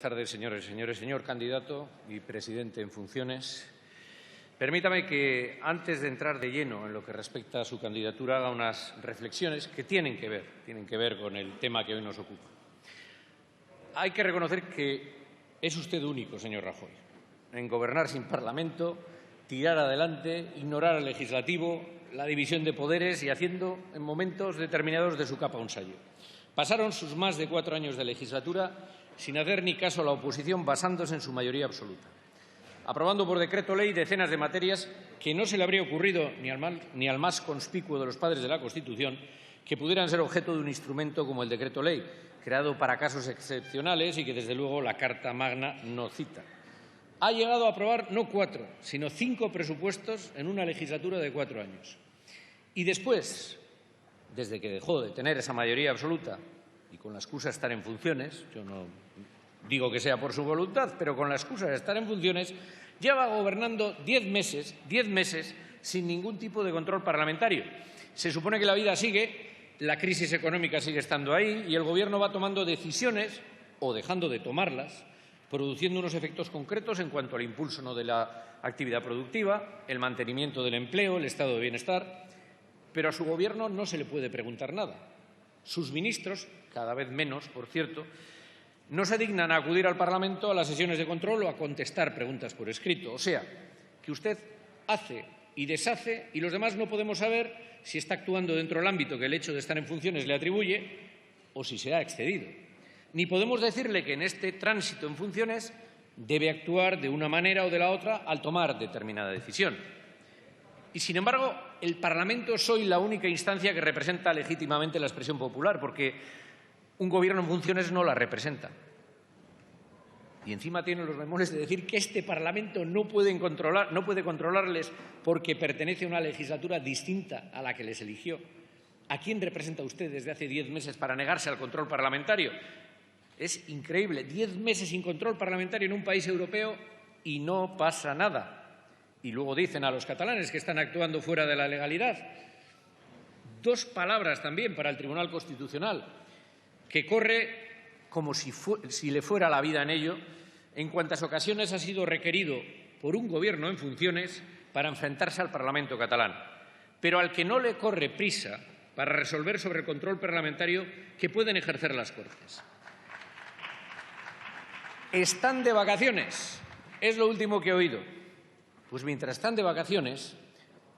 Buenas tardes, señores y señores. Señor candidato y presidente en funciones, permítame que, antes de entrar de lleno en lo que respecta a su candidatura, haga unas reflexiones que tienen que ver con el tema que hoy nos ocupa. Hay que reconocer que es usted único, señor Rajoy, en gobernar sin Parlamento, tirar adelante, ignorar al legislativo, la división de poderes y haciendo, en momentos determinados, de su capa un sayo. Pasaron sus más de 4 años de legislatura sin hacer ni caso a la oposición, basándose en su mayoría absoluta, aprobando por decreto ley decenas de materias que no se le habría ocurrido ni al más conspicuo de los padres de la Constitución que pudieran ser objeto de un instrumento como el decreto ley, creado para casos excepcionales y que, desde luego, la Carta Magna no cita. Ha llegado a aprobar no 4, sino 5 presupuestos en una legislatura de 4 años. Y después, desde que dejó de tener esa mayoría absoluta y con la excusa de estar en funciones, yo no digo que sea por su voluntad, pero con la excusa de estar en funciones, lleva gobernando 10 meses sin ningún tipo de control parlamentario. Se supone que la vida sigue, la crisis económica sigue estando ahí y el Gobierno va tomando decisiones, o dejando de tomarlas, produciendo unos efectos concretos en cuanto al impulso de la actividad productiva, el mantenimiento del empleo, el estado de bienestar, pero a su Gobierno no se le puede preguntar nada. Sus ministros, cada vez menos, por cierto, no se dignan a acudir al Parlamento a las sesiones de control o a contestar preguntas por escrito. O sea, que usted hace y deshace y los demás no podemos saber si está actuando dentro del ámbito que el hecho de estar en funciones le atribuye o si se ha excedido. Ni podemos decirle que en este tránsito en funciones debe actuar de una manera o de la otra al tomar determinada decisión. Y, sin embargo, el Parlamento es hoy la única instancia que representa legítimamente la expresión popular, porque un Gobierno en funciones no la representa. Y encima tiene los bemoles de decir que este Parlamento no puede controlarles porque pertenece a una legislatura distinta a la que les eligió. ¿A quién representa usted desde hace 10 meses para negarse al control parlamentario? Es increíble, 10 meses sin control parlamentario en un país europeo y no pasa nada. Y luego dicen a los catalanes que están actuando fuera de la legalidad. 2 palabras también para el Tribunal Constitucional, que corre como si le fuera la vida en ello, en cuantas ocasiones ha sido requerido por un Gobierno en funciones para enfrentarse al Parlamento catalán, pero al que no le corre prisa para resolver sobre el control parlamentario que pueden ejercer las Cortes. ¿Están de vacaciones? Es lo último que he oído. Pues mientras están de vacaciones,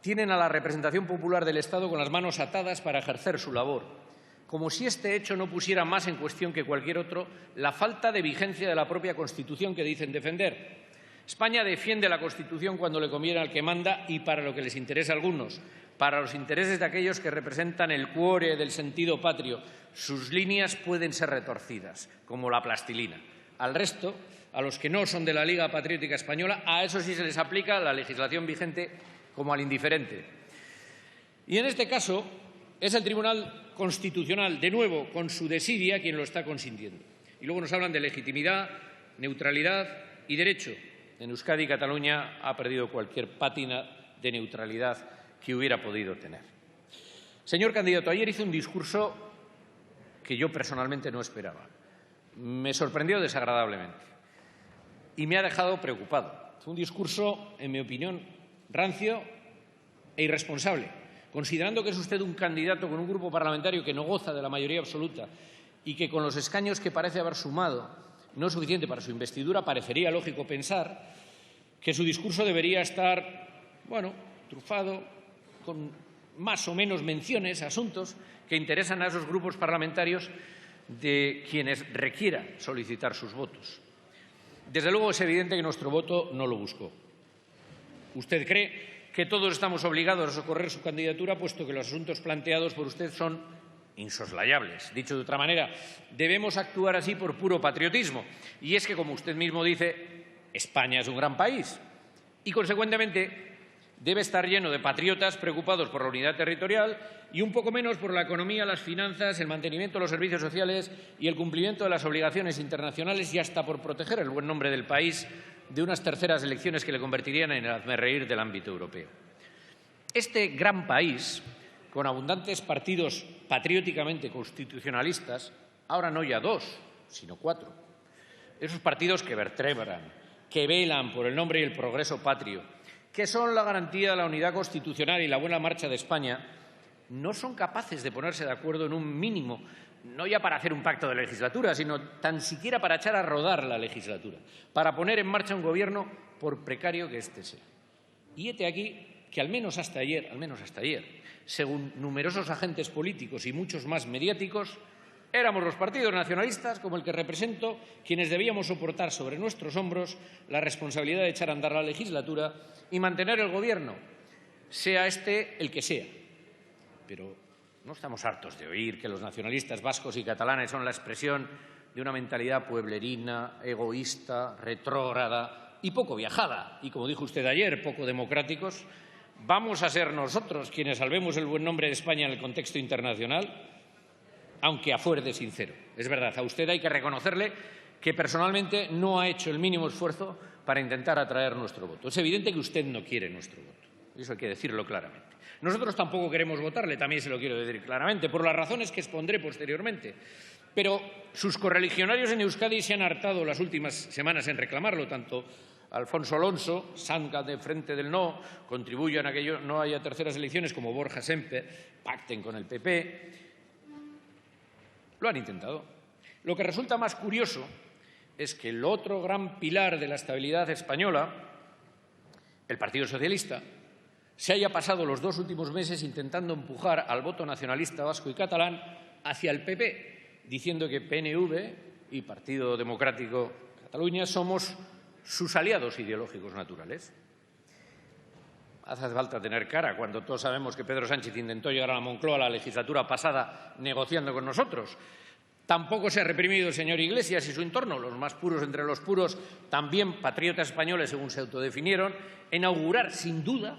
tienen a la representación popular del Estado con las manos atadas para ejercer su labor, como si este hecho no pusiera más en cuestión que cualquier otro la falta de vigencia de la propia Constitución que dicen defender. España defiende la Constitución cuando le conviene al que manda y para lo que les interesa a algunos, para los intereses de aquellos que representan el cuore del sentido patrio. Sus líneas pueden ser retorcidas, como la plastilina. Al resto, a los que no son de la Liga Patriótica Española, a eso sí se les aplica la legislación vigente como al indiferente. Y en este caso es el Tribunal Constitucional, de nuevo, con su desidia, quien lo está consintiendo. Y luego nos hablan de legitimidad, neutralidad y derecho. En Euskadi, Cataluña ha perdido cualquier pátina de neutralidad que hubiera podido tener. Señor candidato, ayer hizo un discurso que yo personalmente no esperaba. Me sorprendió desagradablemente y me ha dejado preocupado. Fue un discurso, en mi opinión, rancio e irresponsable, considerando que es usted un candidato con un grupo parlamentario que no goza de la mayoría absoluta y que con los escaños que parece haber sumado no es suficiente para su investidura. Parecería lógico pensar que su discurso debería estar, trufado con más o menos menciones a asuntos que interesan a esos grupos parlamentarios de quienes requiera solicitar sus votos. Desde luego es evidente que nuestro voto no lo buscó. Usted cree que todos estamos obligados a socorrer su candidatura, puesto que los asuntos planteados por usted son insoslayables. Dicho de otra manera, debemos actuar así por puro patriotismo. Y es que, como usted mismo dice, España es un gran país y, consecuentemente, debe estar lleno de patriotas preocupados por la unidad territorial y un poco menos por la economía, las finanzas, el mantenimiento de los servicios sociales y el cumplimiento de las obligaciones internacionales, y hasta por proteger el buen nombre del país de unas terceras elecciones que le convertirían en el hazmerreír del ámbito europeo. Este gran país, con abundantes partidos patrióticamente constitucionalistas, ahora no ya 2, sino 4, esos partidos que vertebran, que velan por el nombre y el progreso patrio, que son la garantía de la unidad constitucional y la buena marcha de España, no son capaces de ponerse de acuerdo en un mínimo, no ya para hacer un pacto de legislatura, sino tan siquiera para echar a rodar la legislatura, para poner en marcha un gobierno, por precario que éste sea. Y hete aquí que al menos hasta ayer, según numerosos agentes políticos y muchos más mediáticos, éramos los partidos nacionalistas, como el que represento, quienes debíamos soportar sobre nuestros hombros la responsabilidad de echar a andar la legislatura y mantener el gobierno, sea este el que sea. Pero no estamos hartos de oír que los nacionalistas vascos y catalanes son la expresión de una mentalidad pueblerina, egoísta, retrógrada y poco viajada, y como dijo usted ayer, poco democráticos. ¿Vamos a ser nosotros quienes salvemos el buen nombre de España en el contexto internacional? Aunque a fuer de sincero. Es verdad, a usted hay que reconocerle que personalmente no ha hecho el mínimo esfuerzo para intentar atraer nuestro voto. Es evidente que usted no quiere nuestro voto. Eso hay que decirlo claramente. Nosotros tampoco queremos votarle, también se lo quiero decir claramente, por las razones que expondré posteriormente. Pero sus correligionarios en Euskadi se han hartado las últimas semanas en reclamarlo, tanto Alfonso Alonso, Sanga de Frente del No, contribuyan a que no haya terceras elecciones, como Borja Semper, pacten con el PP. Lo han intentado. Lo que resulta más curioso es que el otro gran pilar de la estabilidad española, el Partido Socialista, se haya pasado los 2 últimos meses intentando empujar al voto nacionalista vasco y catalán hacia el PP, diciendo que PNV y Partido Democrático de Cataluña somos sus aliados ideológicos naturales. Hace falta tener cara cuando todos sabemos que Pedro Sánchez intentó llegar a la Moncloa la legislatura pasada negociando con nosotros. Tampoco se ha reprimido el señor Iglesias y su entorno, los más puros entre los puros, también patriotas españoles, según se autodefinieron, en augurar, sin duda,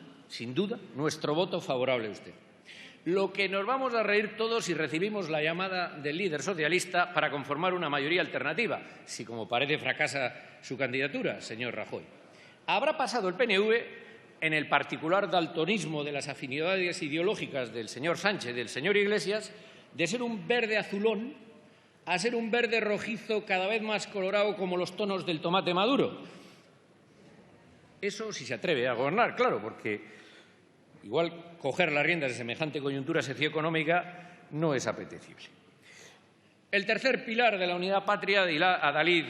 nuestro voto favorable a usted. Lo que nos vamos a reír todos si recibimos la llamada del líder socialista para conformar una mayoría alternativa, si como parece fracasa su candidatura, señor Rajoy. Habrá pasado el PNV en el particular daltonismo de las afinidades ideológicas del señor Sánchez y del señor Iglesias, de ser un verde azulón a ser un verde rojizo cada vez más colorado como los tonos del tomate maduro. Eso si se atreve a gobernar, claro, porque igual coger las riendas de semejante coyuntura socioeconómica no es apetecible. El tercer pilar de la unidad patria, de adalid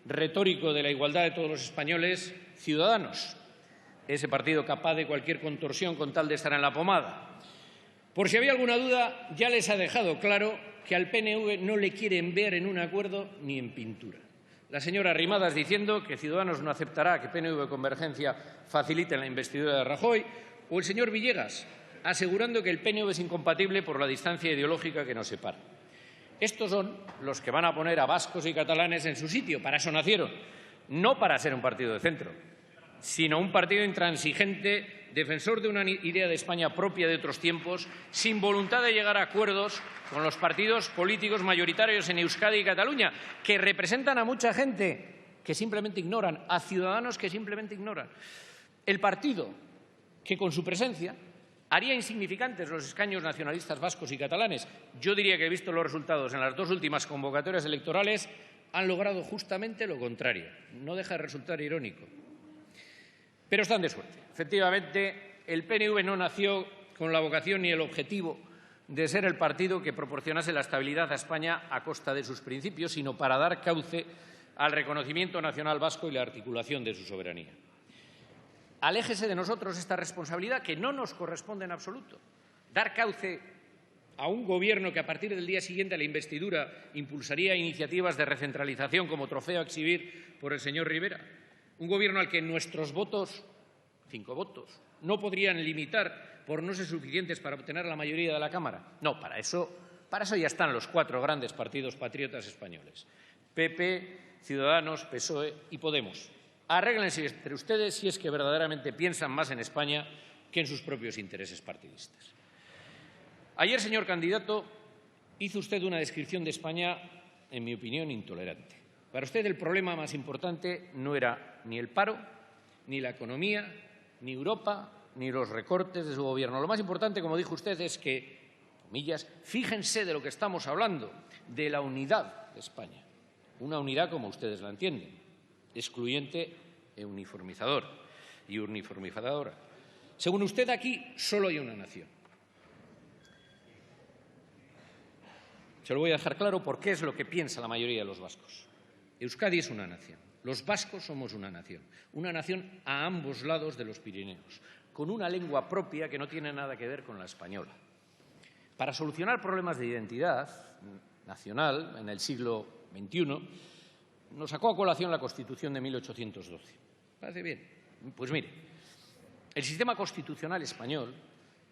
retórico de la igualdad de todos los españoles, Ciudadanos. Ese partido capaz de cualquier contorsión con tal de estar en la pomada. Por si había alguna duda, ya les ha dejado claro que al PNV no le quieren ver en un acuerdo ni en pintura. La señora Arrimadas diciendo que Ciudadanos no aceptará que PNV Convergencia faciliten la investidura de Rajoy, o el señor Villegas asegurando que el PNV es incompatible por la distancia ideológica que nos separa. Estos son los que van a poner a vascos y catalanes en su sitio. Para eso nacieron, no para ser un partido de centro, sino un partido intransigente, defensor de una idea de España propia de otros tiempos, sin voluntad de llegar a acuerdos con los partidos políticos mayoritarios en Euskadi y Cataluña, que representan a mucha gente que simplemente ignoran, a ciudadanos que simplemente ignoran. El partido que con su presencia haría insignificantes los escaños nacionalistas vascos y catalanes. Yo diría que, visto los resultados en las 2 últimas convocatorias electorales, han logrado justamente lo contrario. No deja de resultar irónico. Pero están de suerte. Efectivamente, el PNV no nació con la vocación ni el objetivo de ser el partido que proporcionase la estabilidad a España a costa de sus principios, sino para dar cauce al reconocimiento nacional vasco y la articulación de su soberanía. Aléjese de nosotros esta responsabilidad que no nos corresponde en absoluto. Dar cauce a un gobierno que a partir del día siguiente a la investidura impulsaría iniciativas de recentralización como trofeo a exhibir por el señor Rivera. Un gobierno al que nuestros votos, 5 votos, no podrían limitar por no ser suficientes para obtener la mayoría de la Cámara. No, para eso ya están los 4 grandes partidos patriotas españoles: PP, Ciudadanos, PSOE y Podemos. Arréglense entre ustedes si es que verdaderamente piensan más en España que en sus propios intereses partidistas. Ayer, señor candidato, hizo usted una descripción de España, en mi opinión, intolerante. Para usted el problema más importante no era ni el paro, ni la economía, ni Europa, ni los recortes de su gobierno. Lo más importante, como dijo usted, es que, comillas, fíjense de lo que estamos hablando, de la unidad de España. una unidad como ustedes la entienden, excluyente e uniformizadora. Según usted, aquí solo hay una nación. Se lo voy a dejar claro porque es lo que piensa la mayoría de los vascos. Euskadi es una nación. Los vascos somos una nación a ambos lados de los Pirineos, con una lengua propia que no tiene nada que ver con la española. Para solucionar problemas de identidad nacional en el siglo XXI, nos sacó a colación la Constitución de 1812. ¿Parece bien? Pues mire, el sistema constitucional español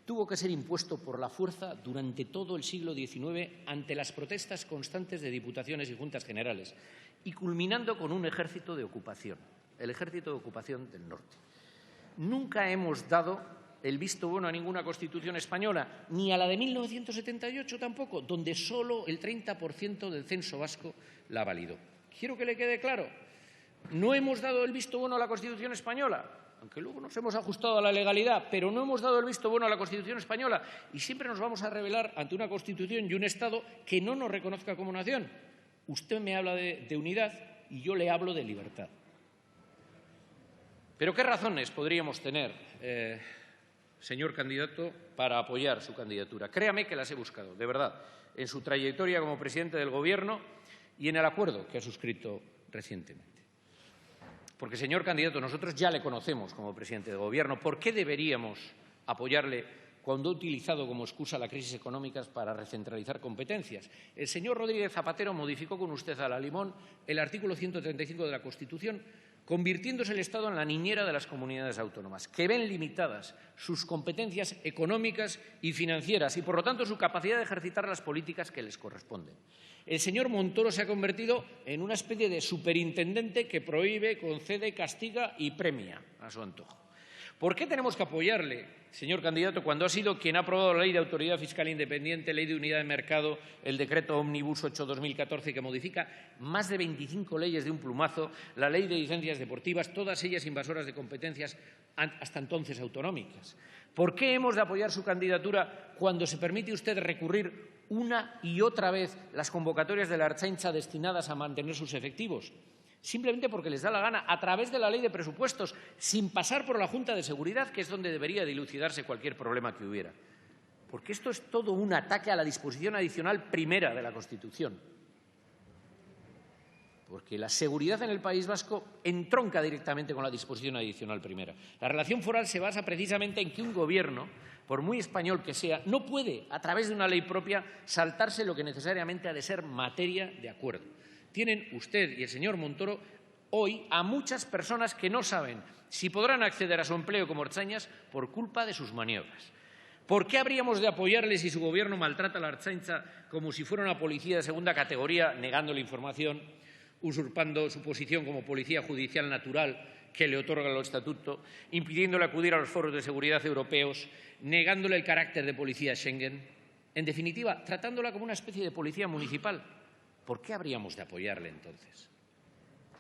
tuvo que ser impuesto por la fuerza durante todo el siglo XIX ante las protestas constantes de diputaciones y juntas generales y culminando con un ejército de ocupación, el ejército de ocupación del norte. Nunca hemos dado el visto bueno a ninguna Constitución española, ni a la de 1978 tampoco, donde solo el 30% del censo vasco la validó. Quiero que le quede claro, no hemos dado el visto bueno a la Constitución española, aunque luego nos hemos ajustado a la legalidad, pero no hemos dado el visto bueno a la Constitución española y siempre nos vamos a rebelar ante una Constitución y un Estado que no nos reconozca como nación. Usted me habla de unidad y yo le hablo de libertad. Pero ¿qué razones podríamos tener, señor candidato, para apoyar su candidatura? Créame que las he buscado, de verdad, en su trayectoria como presidente del Gobierno y en el acuerdo que ha suscrito recientemente. Porque, señor candidato, nosotros ya le conocemos como presidente del Gobierno. ¿Por qué deberíamos apoyarle cuando ha utilizado como excusa la crisis económica para recentralizar competencias? El señor Rodríguez Zapatero modificó con usted a la limón el artículo 135 de la Constitución, convirtiéndose el Estado en la niñera de las comunidades autónomas, que ven limitadas sus competencias económicas y financieras y, por lo tanto, su capacidad de ejercitar las políticas que les corresponden. El señor Montoro se ha convertido en una especie de superintendente que prohíbe, concede, castiga y premia a su antojo. ¿Por qué tenemos que apoyarle, señor candidato, cuando ha sido quien ha aprobado la Ley de Autoridad Fiscal Independiente, Ley de Unidad de Mercado, el Decreto Ómnibus 8/2014, que modifica más de 25 leyes de un plumazo, la Ley de Licencias Deportivas, todas ellas invasoras de competencias hasta entonces autonómicas? ¿Por qué hemos de apoyar su candidatura cuando se permite usted recurrir una y otra vez las convocatorias de la Ertzaintza destinadas a mantener sus efectivos? Simplemente porque les da la gana, a través de la Ley de Presupuestos, sin pasar por la Junta de Seguridad, que es donde debería dilucidarse cualquier problema que hubiera. Porque esto es todo un ataque a la disposición adicional primera de la Constitución. Porque la seguridad en el País Vasco entronca directamente con la disposición adicional primera. La relación foral se basa precisamente en que un gobierno, por muy español que sea, no puede, a través de una ley propia, saltarse lo que necesariamente ha de ser materia de acuerdo. Tienen usted y el señor Montoro hoy a muchas personas que no saben si podrán acceder a su empleo como ertzainas por culpa de sus maniobras. ¿Por qué habríamos de apoyarle si su Gobierno maltrata a la Ertzaintza como si fuera una policía de segunda categoría, negándole información, usurpando su posición como policía judicial natural que le otorga el estatuto, impidiéndole acudir a los foros de seguridad europeos, negándole el carácter de policía Schengen? En definitiva, tratándola como una especie de policía municipal. ¿Por qué habríamos de apoyarle entonces?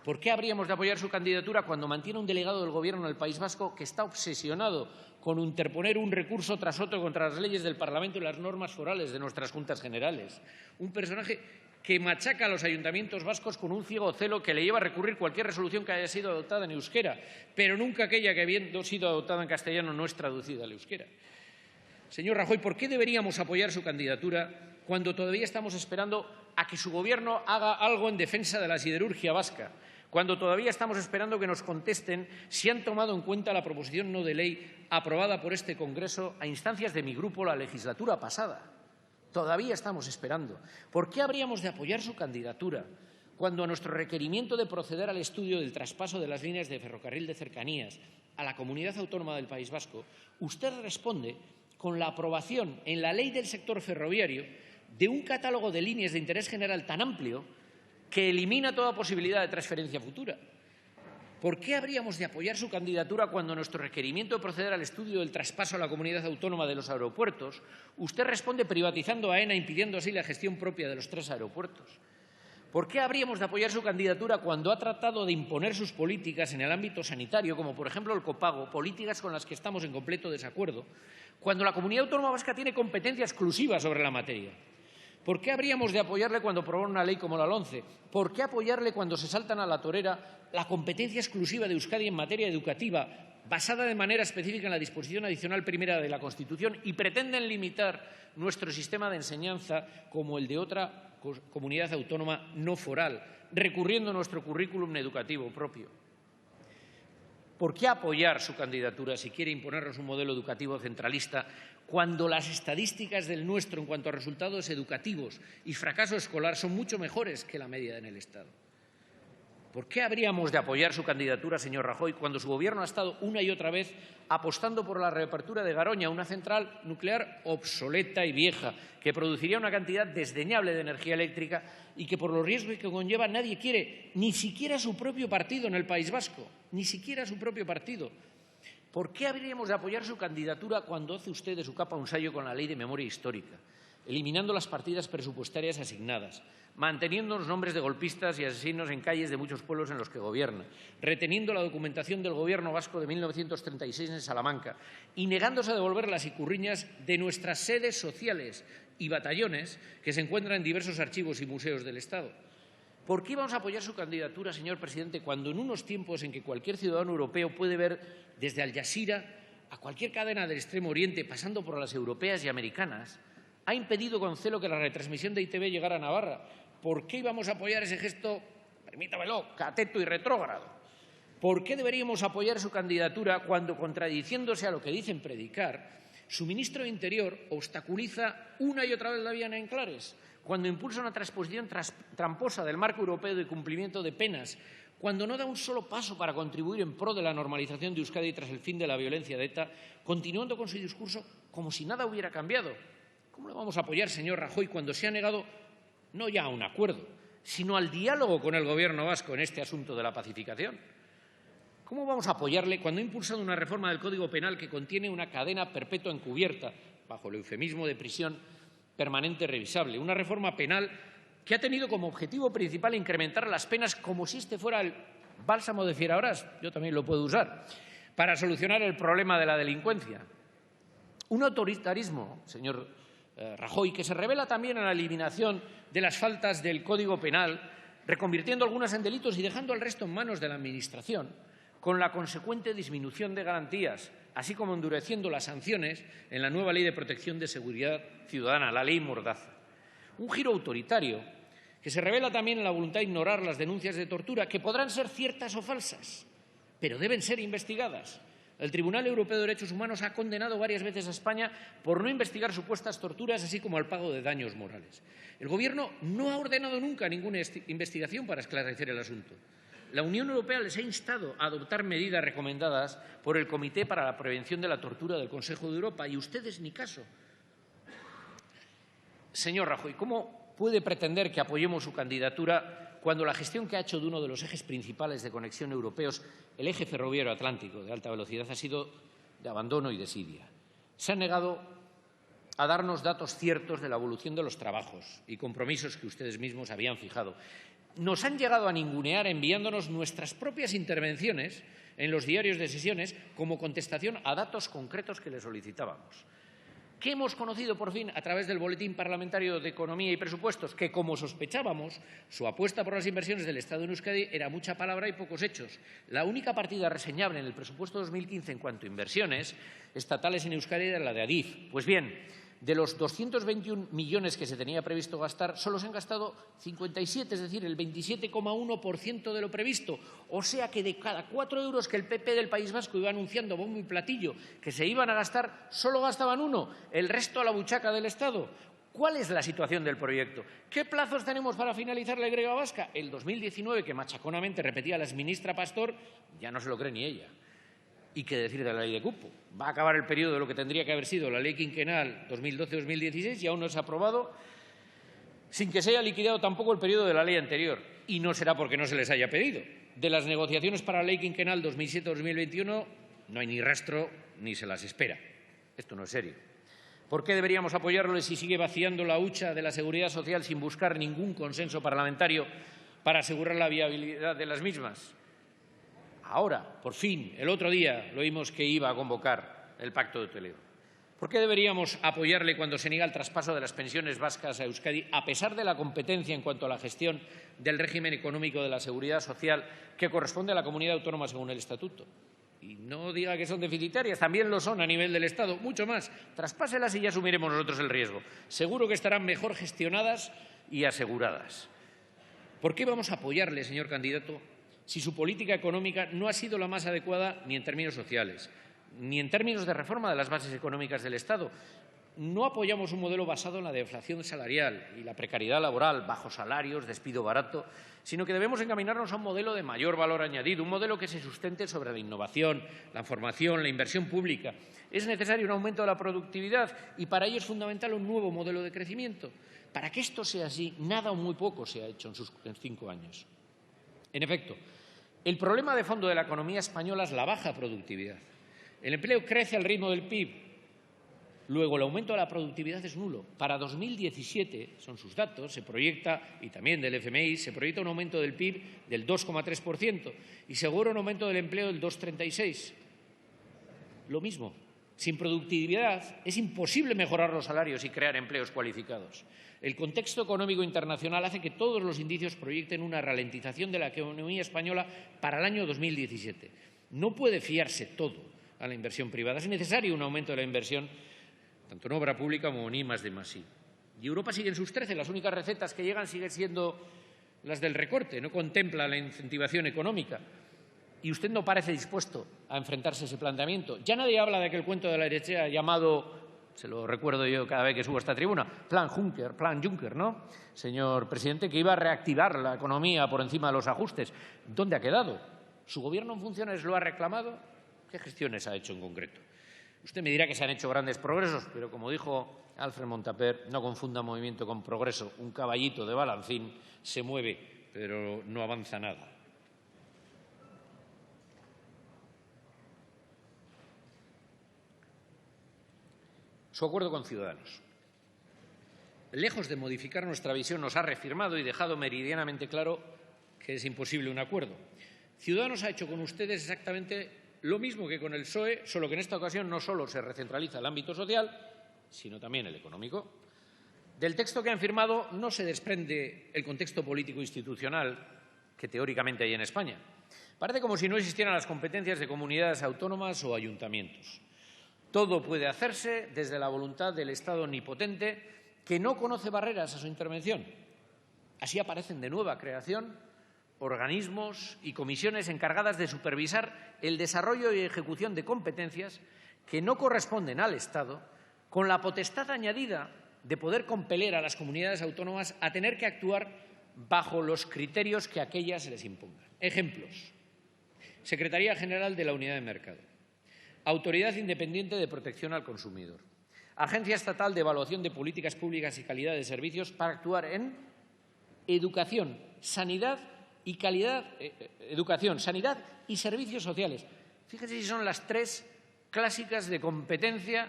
¿Por qué habríamos de apoyar su candidatura cuando mantiene un delegado del Gobierno del País Vasco que está obsesionado con interponer un recurso tras otro contra las leyes del Parlamento y las normas forales de nuestras Juntas Generales? Un personaje que machaca a los ayuntamientos vascos con un ciego celo que le lleva a recurrir cualquier resolución que haya sido adoptada en euskera, pero nunca aquella que, habiendo sido adoptada en castellano, no es traducida al euskera. Señor Rajoy, ¿por qué deberíamos apoyar su candidatura cuando todavía estamos esperando a que su Gobierno haga algo en defensa de la siderurgia vasca? Cuando todavía estamos esperando que nos contesten si han tomado en cuenta la proposición no de ley aprobada por este Congreso a instancias de mi grupo la legislatura pasada. Todavía estamos esperando. ¿Por qué habríamos de apoyar su candidatura cuando a nuestro requerimiento de proceder al estudio del traspaso de las líneas de ferrocarril de cercanías a la Comunidad Autónoma del País Vasco, usted responde con la aprobación en la Ley del sector ferroviario de un catálogo de líneas de interés general tan amplio que elimina toda posibilidad de transferencia futura? ¿Por qué habríamos de apoyar su candidatura cuando a nuestro requerimiento de proceder al estudio del traspaso a la Comunidad Autónoma de los aeropuertos, usted responde privatizando AENA, impidiendo así la gestión propia de los 3 aeropuertos? ¿Por qué habríamos de apoyar su candidatura cuando ha tratado de imponer sus políticas en el ámbito sanitario, como por ejemplo el copago, políticas con las que estamos en completo desacuerdo, cuando la Comunidad Autónoma Vasca tiene competencia exclusiva sobre la materia? ¿Por qué habríamos de apoyarle cuando aprueba una ley como la LOMCE? ¿Por qué apoyarle cuando se saltan a la torera la competencia exclusiva de Euskadi en materia educativa, basada de manera específica en la disposición adicional primera de la Constitución, y pretenden limitar nuestro sistema de enseñanza como el de otra comunidad autónoma no foral, recurriendo a nuestro currículum educativo propio? ¿Por qué apoyar su candidatura si quiere imponernos un modelo educativo centralista cuando las estadísticas del nuestro en cuanto a resultados educativos y fracaso escolar son mucho mejores que la media en el Estado? ¿Por qué habríamos de apoyar su candidatura, señor Rajoy, cuando su Gobierno ha estado una y otra vez apostando por la reapertura de Garoña, una central nuclear obsoleta y vieja, que produciría una cantidad desdeñable de energía eléctrica y que, por los riesgos que conlleva, nadie quiere, ni siquiera su propio partido en el País Vasco, ni siquiera su propio partido? ¿Por qué habríamos de apoyar su candidatura cuando hace usted de su capa un sayo con la Ley de Memoria Histórica, eliminando las partidas presupuestarias asignadas, manteniendo los nombres de golpistas y asesinos en calles de muchos pueblos en los que gobierna, reteniendo la documentación del Gobierno vasco de 1936 en Salamanca y negándose a devolver las ikurriñas de nuestras sedes sociales y batallones que se encuentran en diversos archivos y museos del Estado? ¿Por qué vamos a apoyar su candidatura, señor presidente, cuando en unos tiempos en que cualquier ciudadano europeo puede ver desde Al Jazeera a cualquier cadena del Extremo Oriente, pasando por las europeas y americanas, ha impedido con celo que la retransmisión de ITV llegara a Navarra? ¿Por qué íbamos a apoyar ese gesto, permítamelo, cateto y retrógrado? ¿Por qué deberíamos apoyar su candidatura cuando, contradiciéndose a lo que dicen predicar, su ministro de Interior obstaculiza una y otra vez la vía en enclares, cuando impulsa una transposición tramposa del marco europeo de cumplimiento de penas, cuando no da un solo paso para contribuir en pro de la normalización de Euskadi tras el fin de la violencia de ETA, continuando con su discurso como si nada hubiera cambiado? ¿Cómo le vamos a apoyar, señor Rajoy, cuando se ha negado no ya a un acuerdo, sino al diálogo con el Gobierno vasco en este asunto de la pacificación? ¿Cómo vamos a apoyarle cuando ha impulsado una reforma del Código Penal que contiene una cadena perpetua encubierta, bajo el eufemismo de prisión permanente revisable? Una reforma penal que ha tenido como objetivo principal incrementar las penas como si este fuera el bálsamo de Fierabras, yo también lo puedo usar, para solucionar el problema de la delincuencia. Un autoritarismo, señor Rajoy, que se revela también en la eliminación de las faltas del Código Penal, reconvirtiendo algunas en delitos y dejando al resto en manos de la Administración, con la consecuente disminución de garantías, así como endureciendo las sanciones en la nueva Ley de Protección de Seguridad Ciudadana, la Ley Mordaza. Un giro autoritario que se revela también en la voluntad de ignorar las denuncias de tortura, que podrán ser ciertas o falsas, pero deben ser investigadas. El Tribunal Europeo de Derechos Humanos ha condenado varias veces a España por no investigar supuestas torturas, así como al pago de daños morales. El Gobierno no ha ordenado nunca ninguna investigación para esclarecer el asunto. La Unión Europea les ha instado a adoptar medidas recomendadas por el Comité para la Prevención de la Tortura del Consejo de Europa y ustedes ni caso. Señor Rajoy, ¿cómo puede pretender que apoyemos su candidatura cuando la gestión que ha hecho de uno de los ejes principales de conexión europeos, el eje ferroviario atlántico de alta velocidad, ha sido de abandono y desidia? Se ha negado a darnos datos ciertos de la evolución de los trabajos y compromisos que ustedes mismos habían fijado. Nos han llegado a ningunear enviándonos nuestras propias intervenciones en los diarios de sesiones como contestación a datos concretos que les solicitábamos. ¿Qué hemos conocido por fin a través del Boletín Parlamentario de Economía y Presupuestos? Que, como sospechábamos, su apuesta por las inversiones del Estado en Euskadi era mucha palabra y pocos hechos. La única partida reseñable en el presupuesto 2015 en cuanto a inversiones estatales en Euskadi era la de Adif. Pues bien, de los 221 millones que se tenía previsto gastar, solo se han gastado 57, es decir, el 27,1% de lo previsto. O sea que de cada 4 euros que el PP del País Vasco iba anunciando bombo y platillo que se iban a gastar, solo gastaban 1, el resto a la buchaca del Estado. ¿Cuál es la situación del proyecto? ¿Qué plazos tenemos para finalizar la Y vasca? El 2019, que machaconamente repetía la exministra Pastor, ya no se lo cree ni ella. ¿Y qué decir de la ley de cupo? Va a acabar el periodo de lo que tendría que haber sido la ley quinquenal 2012-2016 y aún no se ha aprobado, sin que se haya liquidado tampoco el periodo de la ley anterior. Y no será porque no se les haya pedido. De las negociaciones para la ley quinquenal 2007-2021 no hay ni rastro ni se las espera. Esto no es serio. ¿Por qué deberíamos apoyarlo si sigue vaciando la hucha de la seguridad social sin buscar ningún consenso parlamentario para asegurar la viabilidad de las mismas? Ahora, por fin, el otro día lo oímos que iba a convocar el Pacto de Toledo. ¿Por qué deberíamos apoyarle cuando se niega el traspaso de las pensiones vascas a Euskadi, a pesar de la competencia en cuanto a la gestión del régimen económico de la seguridad social que corresponde a la comunidad autónoma según el Estatuto? Y no diga que son deficitarias, también lo son a nivel del Estado, mucho más. Traspáselas y ya asumiremos nosotros el riesgo. Seguro que estarán mejor gestionadas y aseguradas. ¿Por qué vamos a apoyarle, señor candidato, si su política económica no ha sido la más adecuada ni en términos sociales, ni en términos de reforma de las bases económicas del Estado? No apoyamos un modelo basado en la deflación salarial y la precariedad laboral, bajos salarios, despido barato, sino que debemos encaminarnos a un modelo de mayor valor añadido, un modelo que se sustente sobre la innovación, la formación, la inversión pública. Es necesario un aumento de la productividad y para ello es fundamental un nuevo modelo de crecimiento. Para que esto sea así, nada o muy poco se ha hecho en 5 años. En efecto, el problema de fondo de la economía española es la baja productividad. El empleo crece al ritmo del PIB. Luego, el aumento de la productividad es nulo. Para 2017, son sus datos, se proyecta, y también del FMI, se proyecta un aumento del PIB del 2,3% y seguro un aumento del empleo del 2,36%. Lo mismo, sin productividad es imposible mejorar los salarios y crear empleos cualificados. El contexto económico internacional hace que todos los indicios proyecten una ralentización de la economía española para el año 2017. No puede fiarse todo a la inversión privada. Es necesario un aumento de la inversión, tanto en obra pública como en I+D+I. Y Europa sigue en sus 13. Las únicas recetas que llegan siguen siendo las del recorte. No contempla la incentivación económica. Y usted no parece dispuesto a enfrentarse a ese planteamiento. Ya nadie habla de aquel cuento de la derecha llamado, se lo recuerdo yo cada vez que subo a esta tribuna, Plan Juncker, ¿no? Señor presidente, que iba a reactivar la economía por encima de los ajustes. ¿Dónde ha quedado? ¿Su gobierno en funciones lo ha reclamado? ¿Qué gestiones ha hecho en concreto? Usted me dirá que se han hecho grandes progresos, pero como dijo Alfred Montaper, no confunda movimiento con progreso. Un caballito de balancín se mueve, pero no avanza nada. Su acuerdo con Ciudadanos. Lejos de modificar nuestra visión, nos ha reafirmado y dejado meridianamente claro que es imposible un acuerdo. Ciudadanos ha hecho con ustedes exactamente lo mismo que con el PSOE, solo que en esta ocasión no solo se recentraliza el ámbito social, sino también el económico. Del texto que han firmado no se desprende el contexto político-institucional que teóricamente hay en España. Parece como si no existieran las competencias de comunidades autónomas o ayuntamientos. Todo puede hacerse desde la voluntad del Estado omnipotente que no conoce barreras a su intervención. Así aparecen de nueva creación organismos y comisiones encargadas de supervisar el desarrollo y ejecución de competencias que no corresponden al Estado, con la potestad añadida de poder compeler a las comunidades autónomas a tener que actuar bajo los criterios que a aquellas les impongan. Ejemplos: Secretaría General de la Unidad de Mercado, Autoridad Independiente de Protección al Consumidor, Agencia Estatal de Evaluación de Políticas Públicas y Calidad de Servicios para actuar en educación, sanidad y servicios sociales. Fíjese si son las 3 clásicas de competencia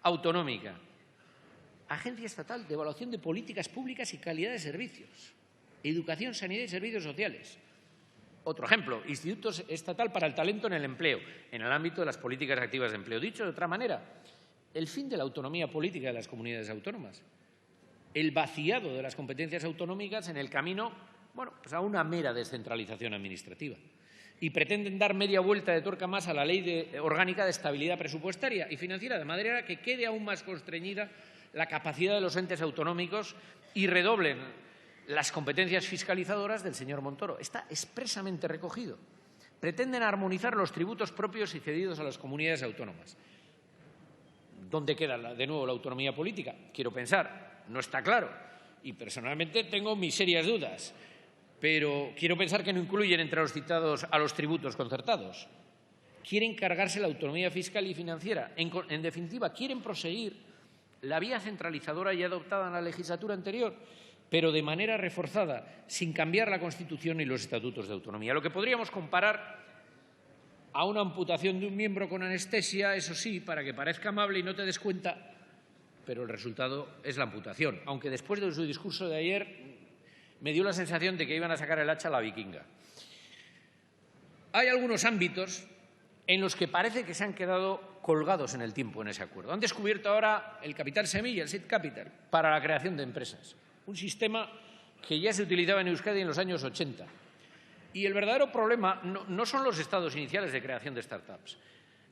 autonómica. Agencia Estatal de Evaluación de Políticas Públicas y Calidad de Servicios, educación, sanidad y servicios sociales. Otro ejemplo, Instituto Estatal para el Talento en el Empleo, en el ámbito de las políticas activas de empleo. Dicho de otra manera, el fin de la autonomía política de las comunidades autónomas, el vaciado de las competencias autonómicas en el camino, pues a una mera descentralización administrativa. Y pretenden dar media vuelta de tuerca más a la Ley Orgánica de Estabilidad Presupuestaria y Financiera, de manera que quede aún más constreñida la capacidad de los entes autonómicos y redoblen las competencias fiscalizadoras del señor Montoro. Está expresamente recogido. Pretenden armonizar los tributos propios y cedidos a las comunidades autónomas. ¿Dónde queda de nuevo la autonomía política? Quiero pensar, no está claro. Y personalmente tengo mis serias dudas. Pero quiero pensar que no incluyen entre los citados a los tributos concertados. Quieren cargarse la autonomía fiscal y financiera. En definitiva, quieren proseguir la vía centralizadora ya adoptada en la legislatura anterior, pero de manera reforzada, sin cambiar la Constitución ni los estatutos de autonomía. Lo que podríamos comparar a una amputación de un miembro con anestesia, eso sí, para que parezca amable y no te des cuenta, pero el resultado es la amputación, aunque después de su discurso de ayer me dio la sensación de que iban a sacar el hacha a la vikinga. Hay algunos ámbitos en los que parece que se han quedado colgados en el tiempo en ese acuerdo. Han descubierto ahora el capital semilla, el seed capital, para la creación de empresas. Un sistema que ya se utilizaba en Euskadi en los años 80. Y el verdadero problema no son los estados iniciales de creación de startups.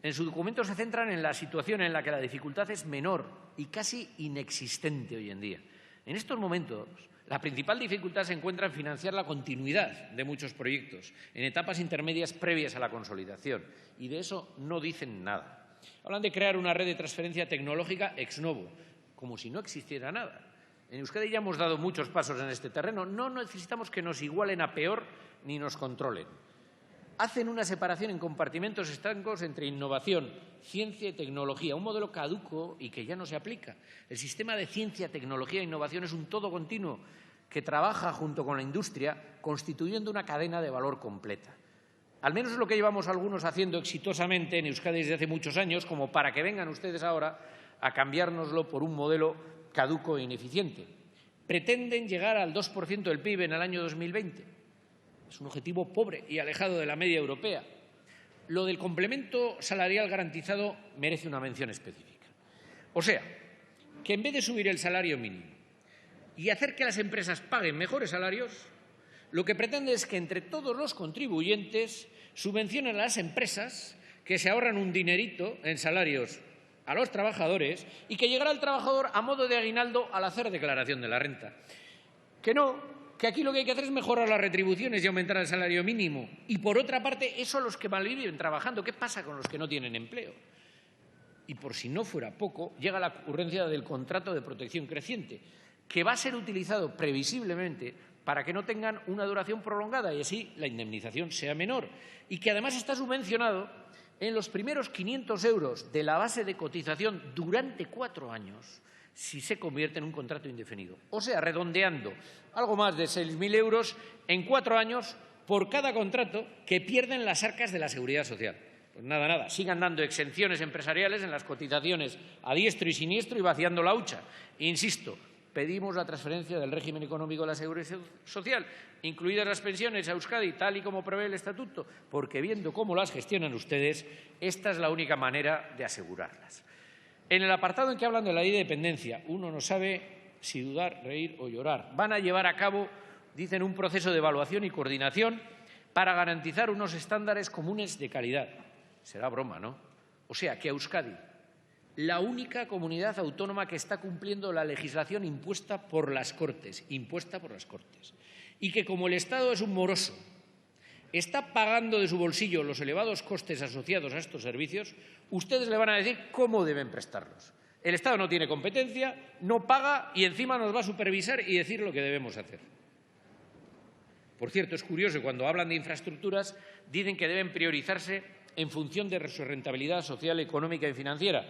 En su documento se centran en la situación en la que la dificultad es menor y casi inexistente hoy en día. En estos momentos, la principal dificultad se encuentra en financiar la continuidad de muchos proyectos, en etapas intermedias previas a la consolidación. Y de eso no dicen nada. Hablan de crear una red de transferencia tecnológica ex novo, como si no existiera nada. En Euskadi ya hemos dado muchos pasos en este terreno. No necesitamos que nos igualen a peor ni nos controlen. Hacen una separación en compartimentos estancos entre innovación, ciencia y tecnología, un modelo caduco y que ya no se aplica. El sistema de ciencia, tecnología e innovación es un todo continuo que trabaja junto con la industria, constituyendo una cadena de valor completa. Al menos es lo que llevamos algunos haciendo exitosamente en Euskadi desde hace muchos años, como para que vengan ustedes ahora a cambiárnoslo por un modelo caduco e ineficiente. Pretenden llegar al 2% del PIB en el año 2020. Es un objetivo pobre y alejado de la media europea. Lo del complemento salarial garantizado merece una mención específica. O sea, que en vez de subir el salario mínimo y hacer que las empresas paguen mejores salarios, lo que pretende es que entre todos los contribuyentes subvencionen a las empresas que se ahorran un dinerito en salarios a los trabajadores y que llegará al trabajador a modo de aguinaldo al hacer declaración de la renta. Que aquí lo que hay que hacer es mejorar las retribuciones y aumentar el salario mínimo. Y, por otra parte, eso a los que malviven trabajando. ¿Qué pasa con los que no tienen empleo? Y, por si no fuera poco, llega la ocurrencia del contrato de protección creciente, que va a ser utilizado previsiblemente para que no tengan una duración prolongada y así la indemnización sea menor. Y que además está subvencionado en los primeros 500 euros de la base de cotización durante 4 años, si se convierte en un contrato indefinido. O sea, redondeando, algo más de 6.000 euros en 4 años por cada contrato que pierden las arcas de la Seguridad Social. Pues nada, sigan dando exenciones empresariales en las cotizaciones a diestro y siniestro y vaciando la hucha. Insisto, pedimos la transferencia del régimen económico de la Seguridad Social, incluidas las pensiones a Euskadi, tal y como prevé el Estatuto, porque viendo cómo las gestionan ustedes, esta es la única manera de asegurarlas. En el apartado en que hablan de la ley de dependencia, uno no sabe si dudar, reír o llorar. Van a llevar a cabo, dicen, un proceso de evaluación y coordinación para garantizar unos estándares comunes de calidad. Será broma, ¿no? O sea, que Euskadi, la única comunidad autónoma que está cumpliendo la legislación impuesta por las Cortes, y que, como el Estado es un moroso, está pagando de su bolsillo los elevados costes asociados a estos servicios, ustedes le van a decir cómo deben prestarlos. El Estado no tiene competencia, no paga y encima nos va a supervisar y decir lo que debemos hacer. Por cierto, es curioso, cuando hablan de infraestructuras, dicen que deben priorizarse en función de su rentabilidad social, económica y financiera.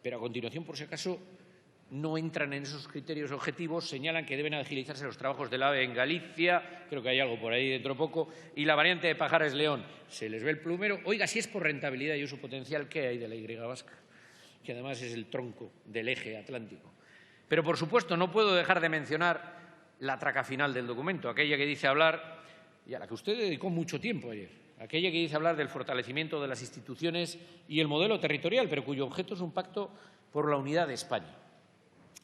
Pero a continuación, por si acaso, no entran en esos criterios objetivos, señalan que deben agilizarse los trabajos del AVE en Galicia, creo que hay algo por ahí dentro poco, y la variante de Pajares-León. Se les ve el plumero. Oiga, si es por rentabilidad y uso potencial, ¿qué hay de la Y vasca? Que además es el tronco del eje atlántico. Pero, por supuesto, no puedo dejar de mencionar la traca final del documento, aquella que dice hablar, y a la que usted dedicó mucho tiempo ayer, aquella que dice hablar del fortalecimiento de las instituciones y el modelo territorial, pero cuyo objeto es un pacto por la unidad de España,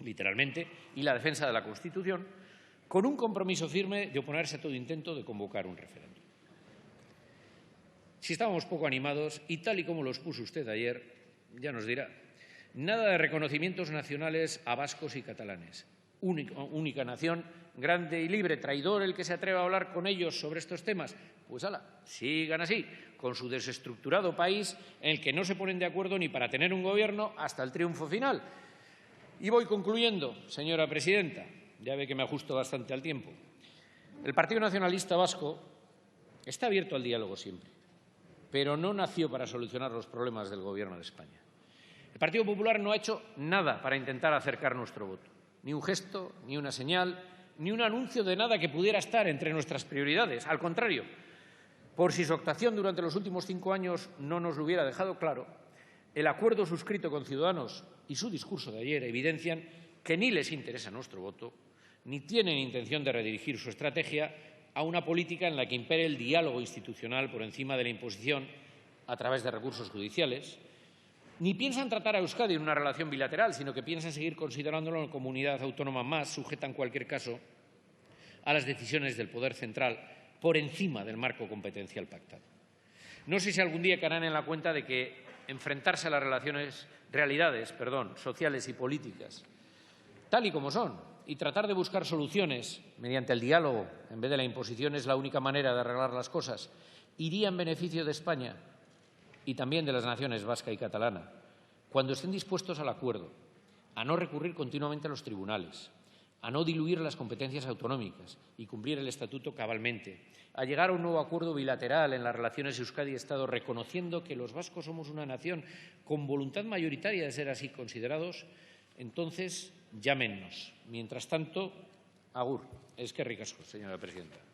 literalmente, y la defensa de la Constitución, con un compromiso firme de oponerse a todo intento de convocar un referéndum. Si estábamos poco animados, y tal y como los puso usted ayer, ya nos dirá, nada de reconocimientos nacionales a vascos y catalanes. Única nación, grande y libre, traidor el que se atreva a hablar con ellos sobre estos temas. Pues ala, sigan así, con su desestructurado país en el que no se ponen de acuerdo ni para tener un gobierno hasta el triunfo final. Y voy concluyendo, señora presidenta, ya ve que me ajusto bastante al tiempo. El Partido Nacionalista Vasco está abierto al diálogo siempre, pero no nació para solucionar los problemas del Gobierno de España. El Partido Popular no ha hecho nada para intentar acercar nuestro voto. Ni un gesto, ni una señal, ni un anuncio de nada que pudiera estar entre nuestras prioridades. Al contrario, por si su actuación durante los últimos 5 años no nos lo hubiera dejado claro, el acuerdo suscrito con Ciudadanos y su discurso de ayer evidencian que ni les interesa nuestro voto, ni tienen intención de redirigir su estrategia a una política en la que impere el diálogo institucional por encima de la imposición a través de recursos judiciales, ni piensan tratar a Euskadi en una relación bilateral, sino que piensan seguir considerándolo una comunidad autónoma más, sujeta en cualquier caso a las decisiones del Poder Central por encima del marco competencial pactado. No sé si algún día caerán en la cuenta de que enfrentarse a las realidades sociales y políticas, tal y como son, y tratar de buscar soluciones mediante el diálogo en vez de la imposición es la única manera de arreglar las cosas, iría en beneficio de España y también de las naciones vasca y catalana, cuando estén dispuestos al acuerdo, a no recurrir continuamente a los tribunales, a no diluir las competencias autonómicas y cumplir el Estatuto cabalmente, a llegar a un nuevo acuerdo bilateral en las relaciones Euskadi-Estado, reconociendo que los vascos somos una nación con voluntad mayoritaria de ser así considerados, entonces llámennos. Mientras tanto, agur. Eskerrik asko, señora presidenta.